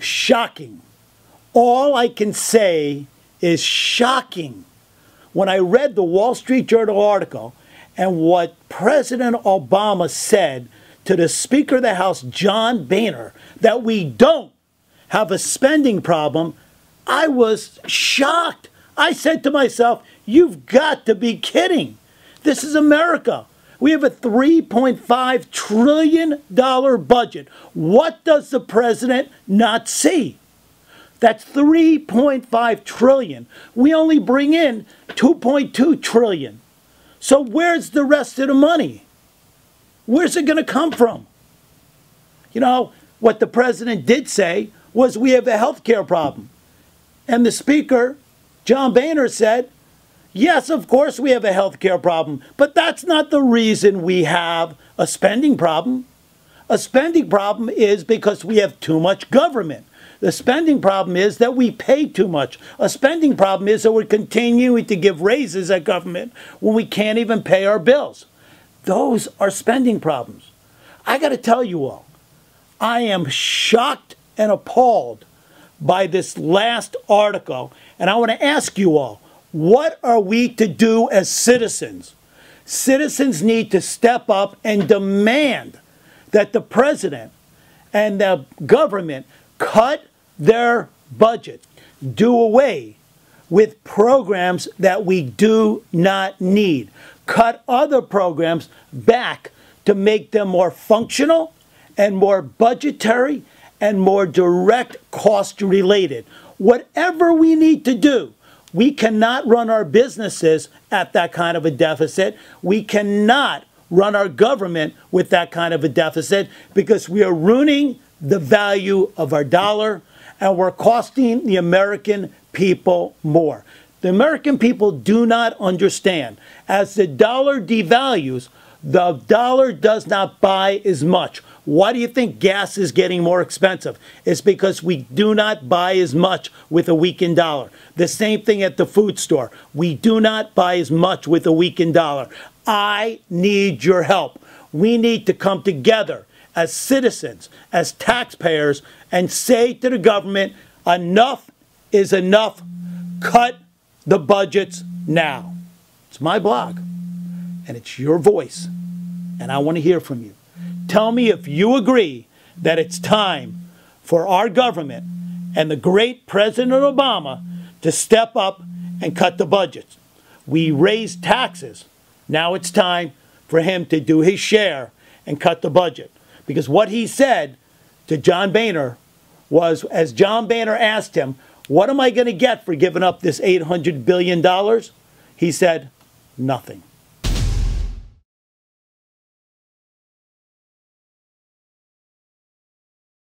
Shocking. All I can say is shocking. When I read the Wall Street Journal article and what President Obama said to the Speaker of the House, John Boehner, that we don't have a spending problem, I was shocked. I said to myself, you've got to be kidding. This is America. We have a $3.5 trillion budget. What does the president not see? That's $3.5 trillion. We only bring in $2.2 trillion. So where's the rest of the money? Where's it going to come from? You know, what the president did say was we have a health care problem. And the speaker, John Boehner, said, yes, of course we have a health care problem, but that's not the reason we have a spending problem. A spending problem is because we have too much government. The spending problem is that we pay too much. A spending problem is that we're continuing to give raises at government when we can't even pay our bills. Those are spending problems. I got to tell you all, I am shocked and appalled by this last article, and I want to ask you all, what are we to do as citizens? Citizens need to step up and demand that the president and the government cut their budget, do away with programs that we do not need, cut other programs back to make them more functional and more budgetary and more direct cost related. Whatever we need to do, we cannot run our businesses at that kind of a deficit. We cannot run our government with that kind of a deficit because we are ruining the value of our dollar and we're costing the American people more. The American people do not understand. As the dollar devalues, the dollar does not buy as much. Why do you think gas is getting more expensive? It's because we do not buy as much with a weakened dollar. The same thing at the food store. We do not buy as much with a weakened dollar. I need your help. We need to come together as citizens, as taxpayers, and say to the government, enough is enough. Cut the budgets now. It's my blog, and it's your voice, and I want to hear from you. Tell me if you agree that it's time for our government and the great President Obama to step up and cut the budgets. We raised taxes. Now it's time for him to do his share and cut the budget. Because what he said to John Boehner was, as John Boehner asked him, what am I going to get for giving up this $800 billion? He said, nothing.